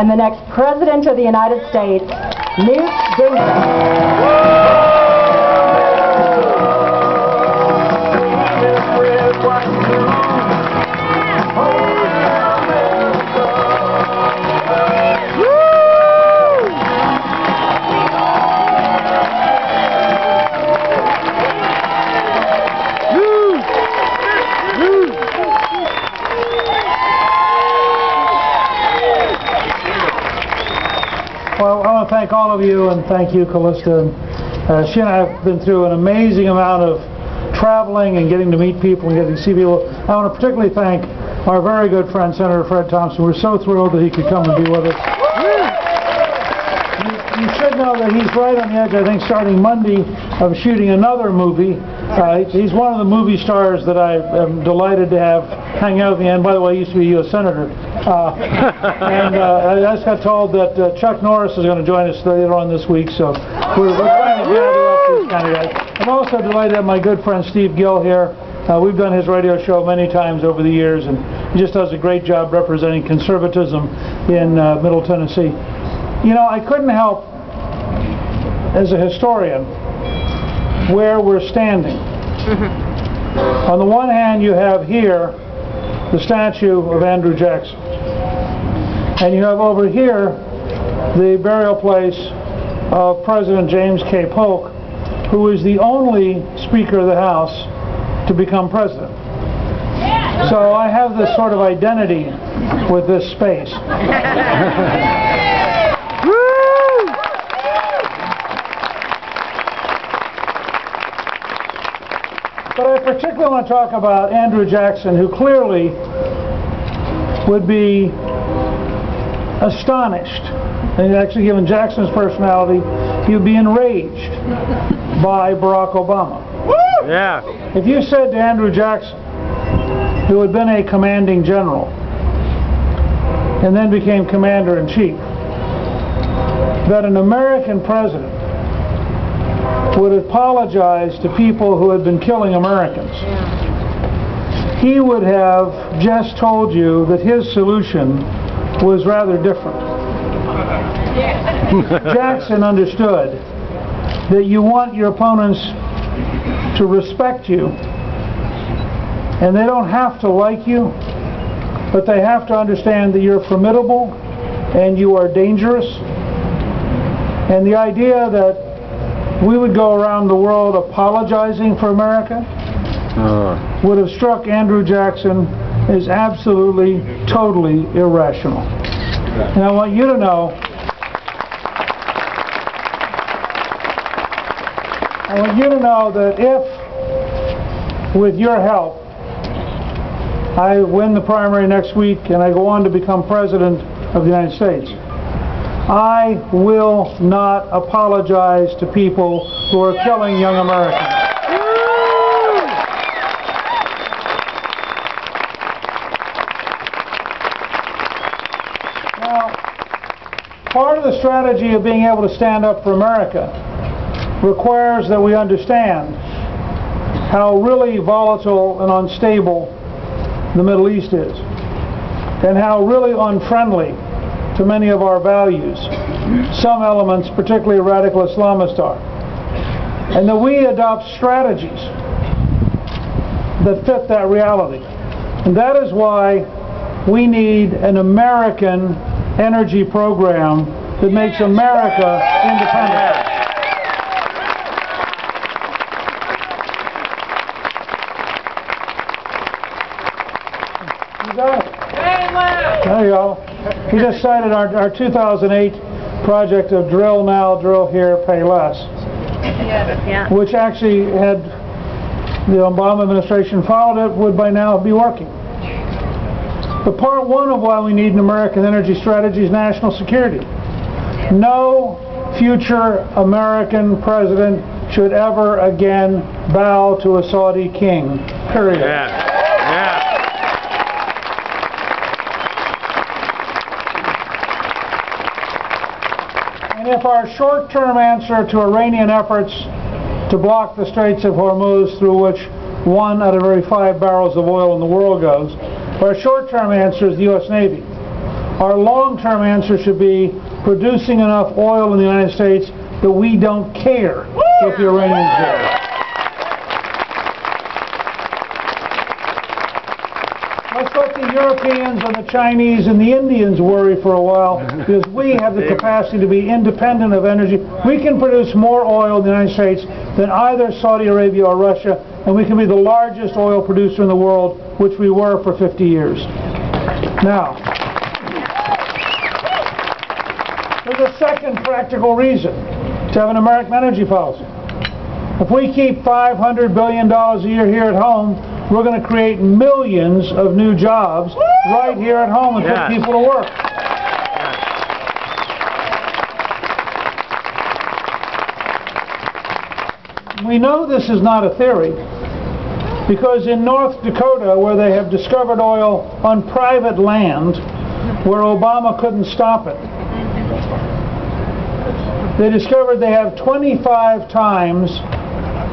and the next President of the United States, Newt Gingrich. Well, I want to thank all of you, and thank you, Callista. She and I have been through an amazing amount of traveling and getting to meet people and getting to see people. I want to particularly thank our very good friend, Senator Fred Thompson. We're so thrilled that he could come and be with us. You should know that he's right on the edge, I think, starting Monday, of shooting another movie. He's one of the movie stars that I am delighted to have hang out at the end. By the way, he used to be a U.S. Senator. And I just got told that Chuck Norris is going to join us later on this week, so we're trying to gather up these kind of guys. I'm also delighted to have my good friend Steve Gill here. We've done his radio show many times over the years, and he just does a great job representing conservatism in Middle Tennessee. You know, I couldn't help, as a historian, where we're standing. On the one hand, you have here the statue of Andrew Jackson, and you have over here the burial place of President James K. Polk, who is the only Speaker of the House to become president. So I have this sort of identity with this space. But I particularly want to talk about Andrew Jackson, who clearly would be astonished, and actually given Jackson's personality, he would be enraged by Barack Obama. Yeah. If you said to Andrew Jackson, who had been a commanding general and then became commander-in-chief, that an American president would apologize to people who had been killing Americans, he would have just told you that his solution was rather different. Jackson understood that you want your opponents to respect you, and they don't have to like you, but they have to understand that you're formidable and you are dangerous. And the idea that we would go around the world apologizing for America would have struck Andrew Jackson as absolutely, totally irrational. And I want you to know, that if, with your help, I win the primary next week and I go on to become President of the United States, I will not apologize to people who are killing young Americans. Now, part of the strategy of being able to stand up for America requires that we understand how really volatile and unstable the Middle East is, and how really unfriendly to many of our values some elements, particularly radical Islamists, are, and that we adopt strategies that fit that reality. And that is why we need an American energy program that makes America independent. You got it. There you go. We just cited our 2008 project of drill now, drill here, pay less, which actually, had the Obama administration followed it, would by now be working. But part one of why we need an American energy strategy is national security. No future American president should ever again bow to a Saudi king, period. And if our short-term answer to Iranian efforts to block the Straits of Hormuz, through which 1 out of every 5 barrels of oil in the world goes, our short-term answer is the U.S. Navy. Our long-term answer should be producing enough oil in the United States that we don't care what the Iranians do. Let's let the Europeans and the Chinese and the Indians worry for a while, because we have the capacity to be independent of energy. We can produce more oil in the United States than either Saudi Arabia or Russia, and we can be the largest oil producer in the world, which we were for 50 years. Now, there's a second practical reason to have an American energy policy. If we keep $500 billion a year here at home, we're going to create millions of new jobs right here at home and put people to work. We know this is not a theory because in North Dakota, where they have discovered oil on private land where Obama couldn't stop it, they discovered they have 25 times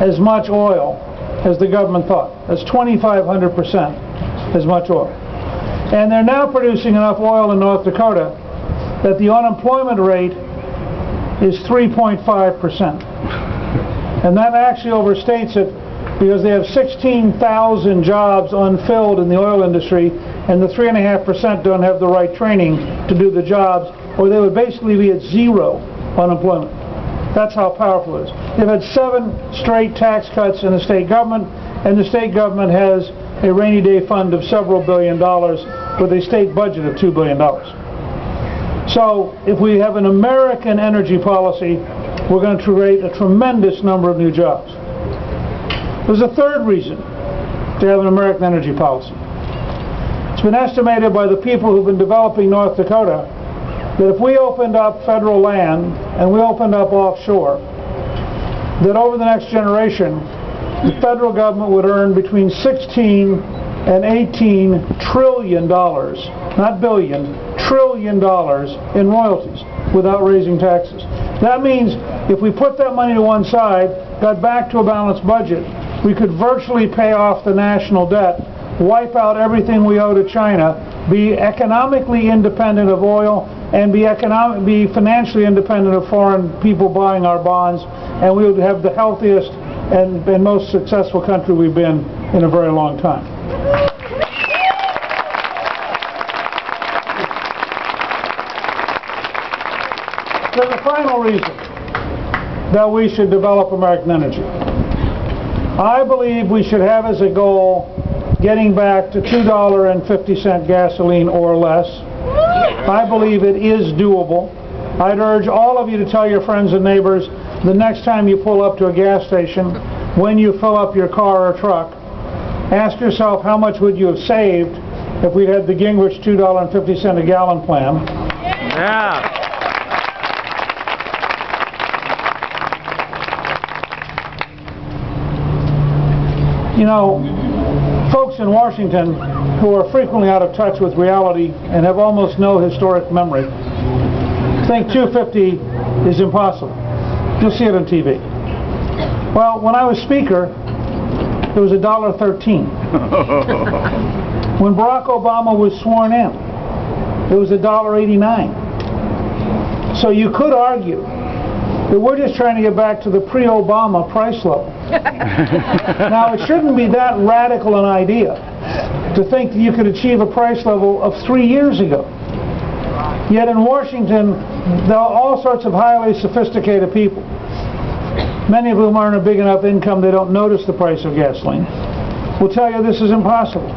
as much oil as the government thought. That's 2,500% as much oil. And they're now producing enough oil in North Dakota that the unemployment rate is 3.5%. And that actually overstates it because they have 16,000 jobs unfilled in the oil industry, and the 3.5% don't have the right training to do the jobs, or they would basically be at zero unemployment. That's how powerful it is. They've had 7 straight tax cuts in the state government, and the state government has a rainy day fund of several $1 billion with a state budget of $2 billion. So if we have an American energy policy, we're going to create a tremendous number of new jobs. There's a third reason to have an American energy policy. It's been estimated by the people who've been developing North Dakota that if we opened up federal land and we opened up offshore, that over the next generation, the federal government would earn between 16 and 18 trillion dollars, not billion, trillion dollars in royalties without raising taxes. That means if we put that money to one side, got back to a balanced budget, we could virtually pay off the national debt, wipe out everything we owe to China, be economically independent of oil, and be financially independent of foreign people buying our bonds, and we would have the healthiest and most successful country we've been in a very long time. There's a final reason that we should develop American energy. I believe we should have as a goal getting back to $2.50 gasoline or less. I believe it is doable. I'd urge all of you to tell your friends and neighbors the next time you pull up to a gas station, when you fill up your car or truck, ask yourself how much would you have saved if we had the Gingrich $2.50 a gallon plan. Yeah. You know, folks in Washington who are frequently out of touch with reality and have almost no historic memory think 250 is impossible. You'll see it on TV. Well, when I was Speaker, it was $1.13. When Barack Obama was sworn in, it was $1.89. So you could argue that we're just trying to get back to the pre-Obama price level. Now, it shouldn't be that radical an idea to think that you could achieve a price level of 3 years ago. Yet in Washington, there are all sorts of highly sophisticated people, many of whom earn a big enough income they don't notice the price of gasoline, will tell you this is impossible.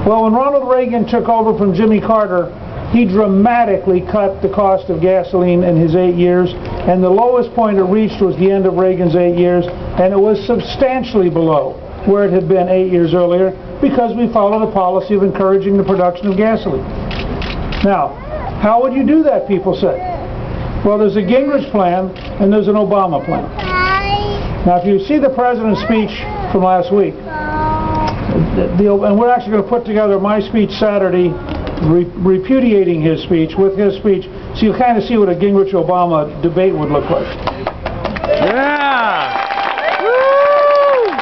Well, when Ronald Reagan took over from Jimmy Carter, he dramatically cut the cost of gasoline in his 8 years, and the lowest point it reached was the end of Reagan's 8 years, and it was substantially below where it had been 8 years earlier because we followed a policy of encouraging the production of gasoline. Now, how would you do that, people say? Well, there's a Gingrich plan and there's an Obama plan. Now, if you see the president's speech from last week, and we're actually going to put together my speech Saturday, repudiating his speech with his speech, so you kind of see what a Gingrich-Obama debate would look like. Yeah! Woo!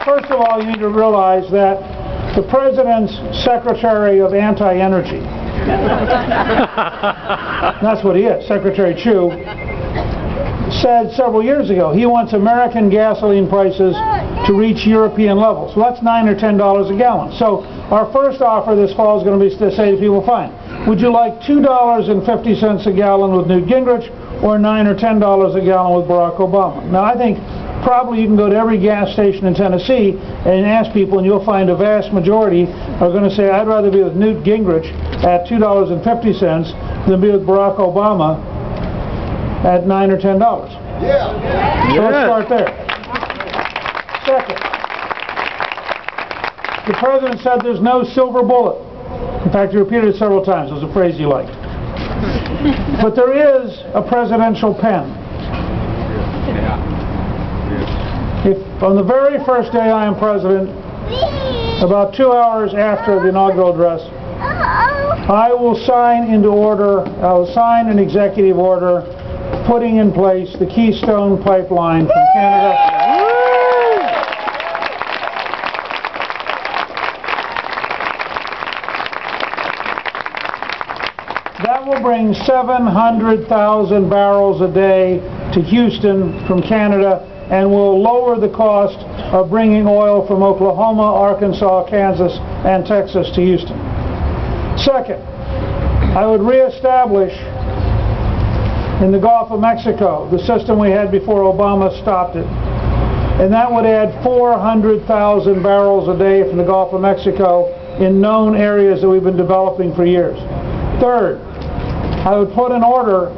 First of all, you need to realize that the President's Secretary of Anti-Energy, that's what he is, Secretary Chu, said several years ago he wants American gasoline prices to reach European levels. Well, that's $9 or $10 a gallon. So our first offer this fall is going to be to say to people, fine, would you like $2.50 a gallon with Newt Gingrich or $9 or $10 a gallon with Barack Obama? Now, I think probably you can go to every gas station in Tennessee and ask people, and you'll find a vast majority are going to say, I'd rather be with Newt Gingrich at $2.50 than be with Barack Obama at $9 or $10. Yeah. So let's start there. Second, the President said there's no silver bullet. In fact, he repeated it several times. It was a phrase he liked. But there is a presidential pen. If on the very first day I am president, about 2 hours after the inaugural address, I will sign an executive order putting in place the Keystone Pipeline from Canada. That will bring 700,000 barrels a day to Houston from Canada and will lower the cost of bringing oil from Oklahoma, Arkansas, Kansas, and Texas to Houston. Second, I would reestablish in the Gulf of Mexico the system we had before Obama stopped it. And that would add 400,000 barrels a day from the Gulf of Mexico in known areas that we've been developing for years. Third, I would put an order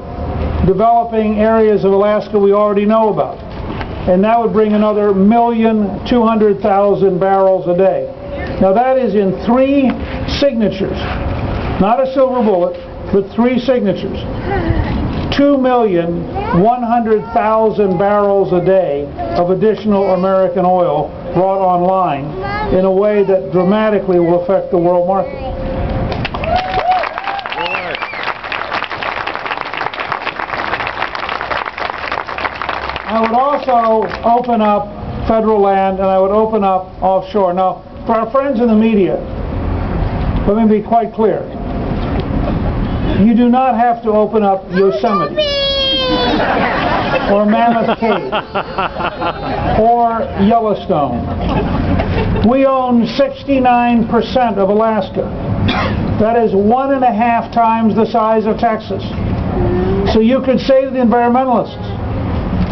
developing areas of Alaska we already know about. And that would bring another 1,200,000 barrels a day. Now that is in 3 signatures. Not a silver bullet, but 3 signatures. 2,100,000 barrels a day of additional American oil brought online in a way that dramatically will affect the world market. I would also open up federal land, and I would open up offshore. Now, for our friends in the media, let me be quite clear. You do not have to open up Yosemite or Mammoth Cave or Yellowstone. We own 69% of Alaska. That is 1.5 times the size of Texas. So you could say to the environmentalists,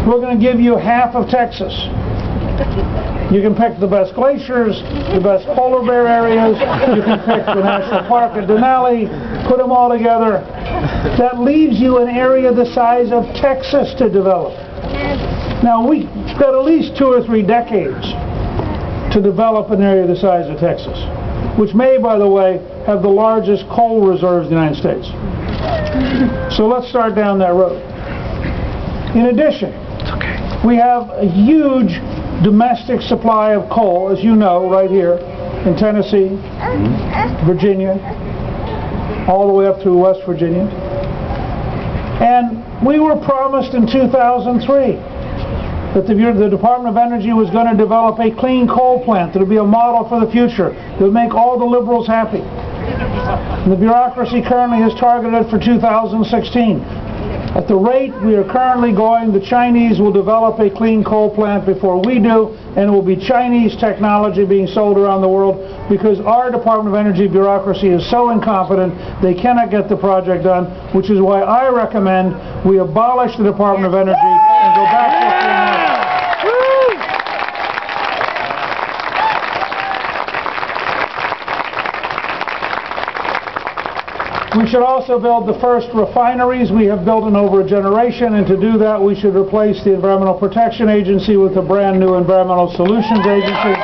we're going to give you half of Texas. You can pick the best glaciers, the best polar bear areas, you can pick the National Park at Denali, put them all together. That leaves you an area the size of Texas to develop. Now we've got at least 2 or 3 decades to develop an area the size of Texas, which may, by the way, have the largest coal reserves in the United States. So let's start down that road. In addition, we have a huge domestic supply of coal, as you know, right here in Tennessee, Virginia, all the way up through West Virginia. And we were promised in 2003 that the Department of Energy was going to develop a clean coal plant that would be a model for the future, that would make all the liberals happy. And the bureaucracy currently is targeted for 2016. At the rate we are currently going, the Chinese will develop a clean coal plant before we do, and it will be Chinese technology being sold around the world because our Department of Energy bureaucracy is so incompetent they cannot get the project done, which is why I recommend we abolish the Department of Energy and go back to a free market. We should also build the first refineries we have built in over a generation, and to do that we should replace the Environmental Protection Agency with a brand new Environmental Solutions Agency.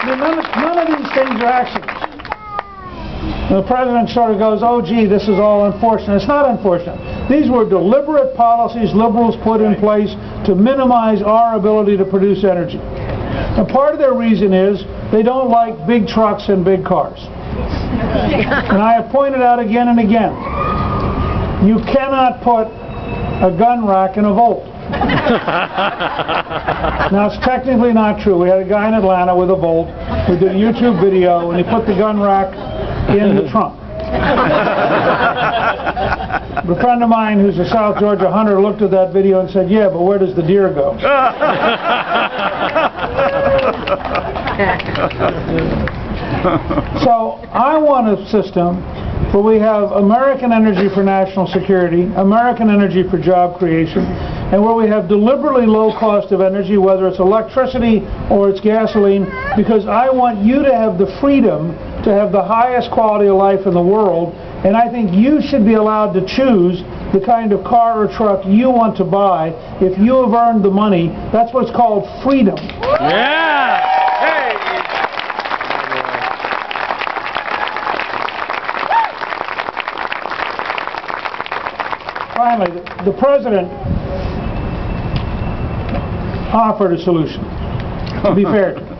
I mean, none of these things are accidents. And the President sort of goes, oh gee, this is all unfortunate. It's not unfortunate. These were deliberate policies liberals put in place to minimize our ability to produce energy. And part of their reason is they don't like big trucks and big cars. And I have pointed out again and again, you cannot put a gun rack in a Volt. Now, it's technically not true. We had a guy in Atlanta with a Volt who did a YouTube video, and he put the gun rack in the trunk. A friend of mine who's a South Georgia hunter looked at that video and said, yeah, but where does the deer go? So I want a system where we have American energy for national security, American energy for job creation, and where we have deliberately low cost of energy, whether it's electricity or it's gasoline, because I want you to have the freedom to have the highest quality of life in the world, and I think you should be allowed to choose the kind of car or truck you want to buy if you have earned the money. That's what's called freedom. Yeah! Hey! Finally, the president offered a solution, to be fair to him.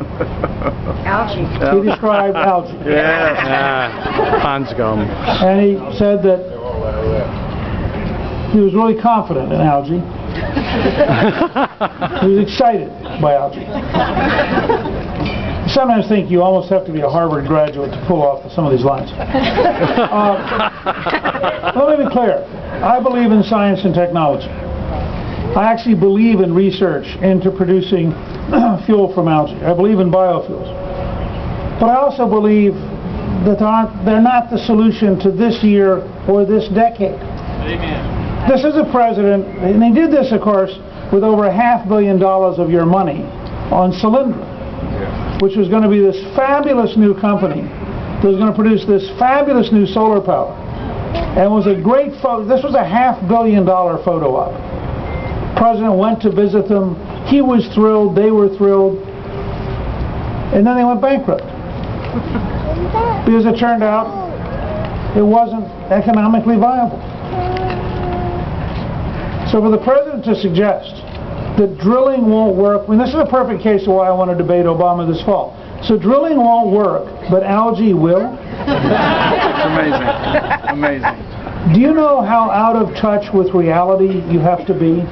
Algae. He described algae. Yeah. Pond scum. And he said that he was really confident in algae. He was excited by algae. I sometimes think you almost have to be a Harvard graduate to pull off some of these lines. Let me be clear. I believe in science and technology. I actually believe in research into producing fuel from algae. I believe in biofuels. But I also believe that they're not the solution to this year or this decade. Amen. This is a president, and he did this, of course, with over $500 million of your money on Solyndra, which was going to be this fabulous new company that was going to produce this fabulous new solar power. And it was a great photo. This was a $500 million photo op. The president went to visit them. He was thrilled. They were thrilled. And then they went bankrupt. Because it turned out it wasn't economically viable. So for the president to suggest that drilling won't work, I mean, this is a perfect case of why I want to debate Obama this fall. So drilling won't work, but algae will? It's amazing. Amazing. Do you know how out of touch with reality you have to be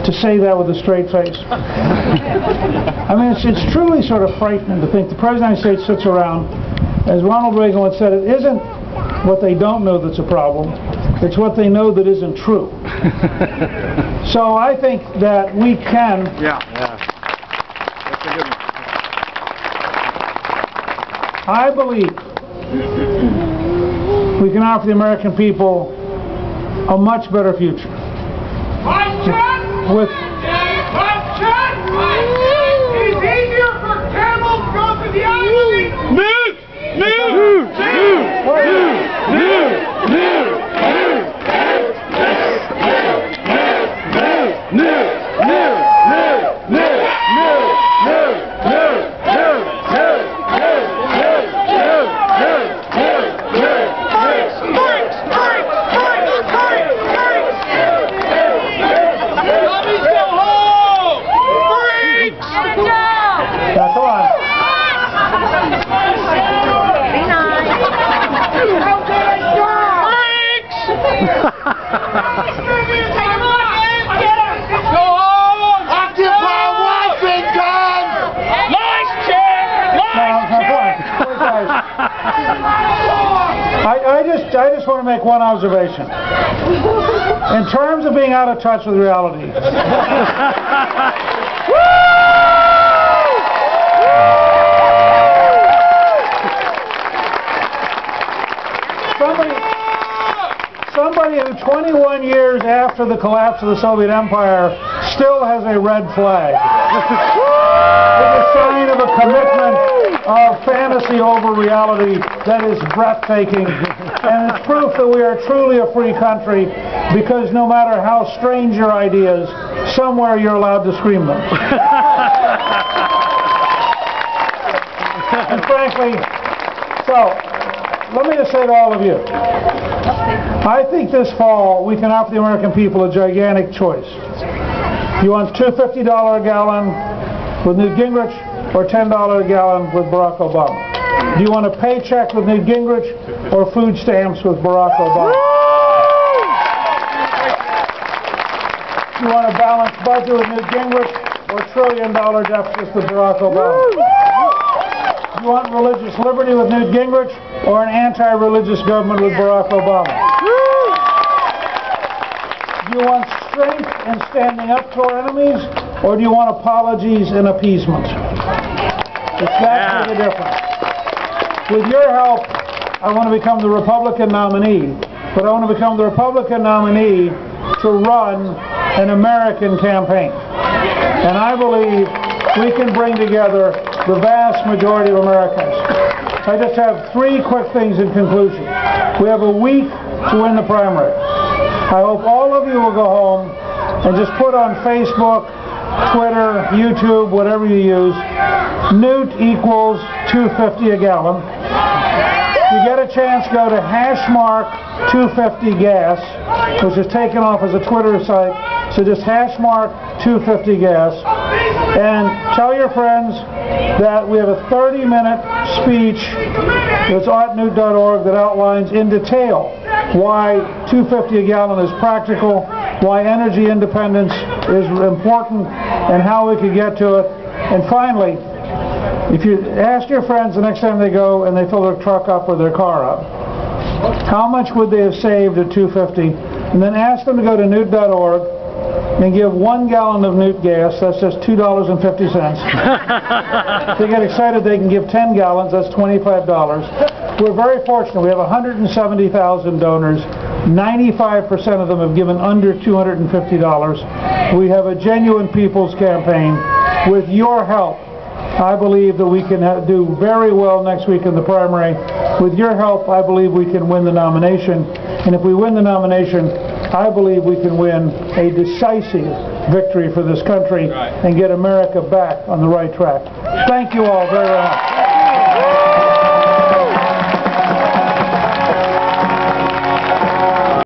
to say that with a straight face? I mean, it's truly sort of frightening to think the President of the United States sits around, as Ronald Reagan once said, it isn't what they don't know that's a problem, it's what they know that isn't true. So I think that we can... Yeah. That's a good one. I believe we can offer the American people a much better future. With It's easier for camels to go to the island. Newt! I just want to make one observation. In terms of being out of touch with reality. Somebody who 21 years after the collapse of the Soviet Empire still has a red flag. It's a sign of a commitment of fantasy over reality that is breathtaking. And it's proof that we are truly a free country, because no matter how strange your ideas, somewhere you're allowed to scream them. And frankly, so let me just say to all of you, I think this fall we can offer the American people a gigantic choice. You want $2.50 a gallon with Newt Gingrich, or $10 a gallon with Barack Obama? Do you want a paycheck with Newt Gingrich, or food stamps with Barack Obama? you want a balanced budget with Newt Gingrich or trillion-dollar deficits with Barack Obama? Do you want religious liberty with Newt Gingrich or an anti-religious government with Barack Obama? Do you want strength in standing up to our enemies, or do you want apologies and appeasement? It's that big a difference. With your help, I want to become the Republican nominee, but I want to become the Republican nominee to run an American campaign. And I believe we can bring together the vast majority of Americans. I just have three quick things in conclusion. We have a week to win the primary. I hope all of you will go home and just put on Facebook, Twitter, YouTube, whatever you use, Newt equals $2.50 a gallon. If you get a chance, go to #250gas, which is taken off as a Twitter site. So just #250gas. And tell your friends that we have a 30-minute speech that's at newt.org that outlines in detail why $2.50 a gallon is practical, why energy independence is important, and how we could get to it. And finally, if you ask your friends the next time they go and they fill their truck up or their car up, how much would they have saved at $2.50? And then ask them to go to newt.org and give 1 gallon of Newt gas. That's just $2.50. If they get excited, they can give 10 gallons. That's $25. We're very fortunate. We have 170,000 donors. 95% of them have given under $250. We have a genuine people's campaign. With your help, I believe that we can do very well next week in the primary. With your help, I believe we can win the nomination. And if we win the nomination, I believe we can win a decisive victory for this country and get America back on the right track. Thank you all very much.